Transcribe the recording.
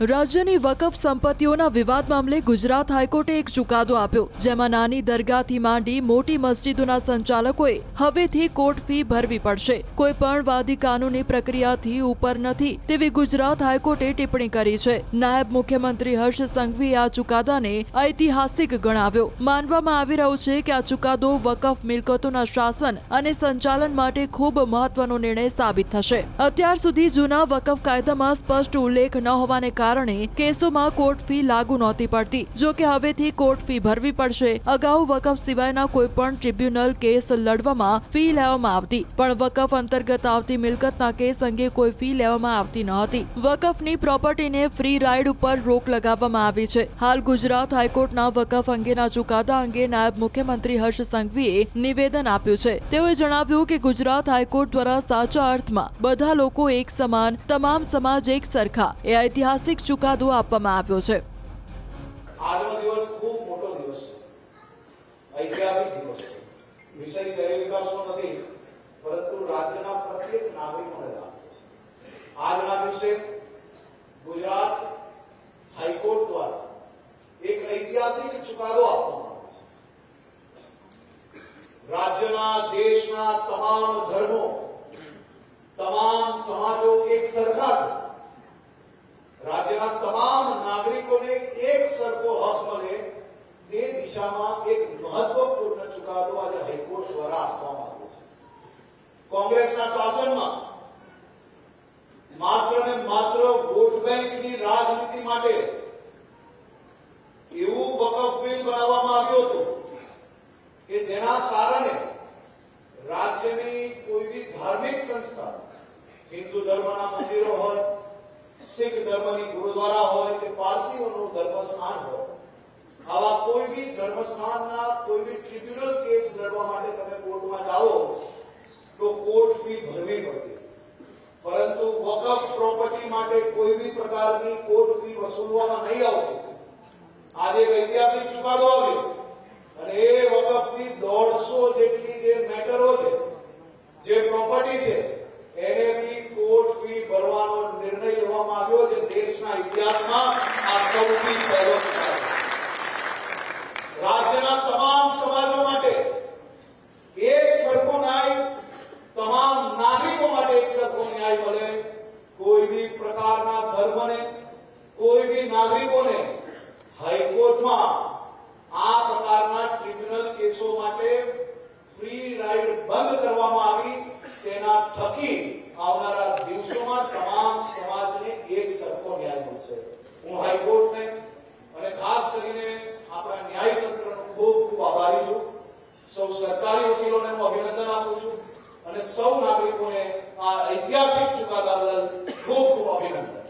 રાજ્યની વકફ સંપત્તિઓના વિવાદ મામલે ગુજરાત હાઈકોર્ટે એક ચુકાદો આપ્યો, જેમાં નાની દરગાહથી માંડી મોટી મસ્જિદોના સંચાલકોએ હવેથી કોર્ટ ફી ભરવી પડશે. કોઈ પણ વાદી કાનૂની પ્રક્રિયાથી ઉપર નથી તેવી ગુજરાત હાઈકોર્ટે ટિપ્પણી કરી છે. નાયબ મુખ્યમંત્રી હર્ષ સંઘવીએ આ ચુકાદાને ઐતિહાસિક ગણાવ્યો. માનવામાં આવી રહ્યું છે કે આ ચુકાદો વકફ મિલકતોના શાસન અને સંચાલન માટે ખૂબ મહત્વનો નિર્ણય સાબિત થશે. અત્યાર સુધી જૂના વકફ કાયદામાં સ્પષ્ટ ઉલ્લેખ ન હોવાને કારણે કેસોમાં કોર્ટ ફી લાગુ નહોતી પડતી. જો કે હવેથી કોર્ટ ફી ભરવી પડશે. અગાઉ વકફ સિવાયના કોઈપણ ટ્રિબ્યુનલ કેસ લડવામાં ફી લેવામાં આવતી, પણ વકફ અંતર્ગત આવતી મિલકતના કેસ અંગે કોઈ ફી લેવામાં આવતી ન હતી. વકફની પ્રોપર્ટીને ફ્રી રાઇડ ઉપર રોક લગાવવામાં આવી છે. હાલ ગુજરાત હાઈકોર્ટના વકફ અંગેના ચુકાદા અંગે નાયબ મુખ્યમંત્રી હર્ષ સંઘવીએ નિવેદન આપ્યું છે. તેઓએ જણાવ્યું કે ગુજરાત હાઈકોર્ટ દ્વારા સાચા અર્થમાં બધા લોકો એક સમાન, તમામ સમાજ એક સરખા એ ઐતિહાસિક ચુકાદો આપવામાં આવ્યો છે. આજનો દિવસ ખૂબ મોટો દિવસ છે, ઐતિહાસિક દિવસ છે. વિષય શહેરી વિકાસનો નથી, પરંતુ રાજ્યના પ્રત્યેક નાગરિકોને લાભ છે. આજના દિવસે ગુજરાત હાઈકોર્ટ દ્વારા એક ઐતિહાસિક ચુકાદો આપવામાં આવ્યો છે. રાજ્યના, દેશના તમામ ધર્મો, તમામ સમાજો એક સરખા છે. રાજ્યના તમામ નાગરિકોને એક સરખો હક મળે તે દિશામાં એક મહત્વપૂર્ણ ચુકાદો આજે હાઈકોર્ટ દ્વારા આપવામાં આવ્યો છે. કોંગ્રેસના શાસનમાં માત્ર ને માત્ર વોટ બેંકની રાજનીતિ માટે એવું વકફ બિલ બનાવવામાં આવ્યું હતું કે જેના કારણે રાજ્યની કોઈ બી ધાર્મિક સંસ્થા, હિન્દુ ધર્મના મંદિરો હોય, શીખ ધર્મની ગુરુદ્વારા હોય કે પારસીઓનું ધર્મસ્થાન હોય, આવા કોઈ બી ધર્મસ્થાનના કોઈ બી ટ્રિબ્યુનલ કેસ લડવા માટે તમે કોર્ટમાં જાઓ તો કોર્ટ ફી ભરવી પડતી. પરંતુ વકફ પ્રોપર્ટી માટે કોઈ બી પ્રકારની કોર્ટ ફી વસૂલવામાં નહીં આવતી. આજે એક ઐતિહાસિક ચુકાદો આવ્યો અને એ વકફની 150 જેટલી જે મેટરો છે, જે પ્રોપર્ટી છે, એને બી કોર્ટ ફી ભરવાનો નિર્ણય લેવામાં આવ્યો છે. દેશના ઇતિહાસમાં આ સૌથી પહેલો ચુકાદો. રાજ્યના તમામ સમાજો માટે એક સરખો ન્યાય, તમામ નાગરિકો માટે એક સરખો ન્યાય મળે. કોઈ બી પ્રકારના ધર્મને, કોઈ બી નાગરિકોને હાઈકોર્ટમાં આ પ્રકારના ટ્રિબ્યુનલ કેસો માટે ફ્રી રાઇડ બંધ કરવામાં આવી. તેના થકી આવનારા દિવસોમાં તમામ સમાજને એક સરખો ન્યાય મળશે. હું હાઈકોર્ટને અને ખાસ કરીને આપણા ન્યાય તંત્રનો ખૂબ ખૂબ આભારી છું. સૌ સરકારી વકીલોને હું અભિનંદન આપું છું અને સૌ નાગરિકોને આ ઐતિહાસિક ચુકાદા બદલ ખૂબ ખૂબ અભિનંદન.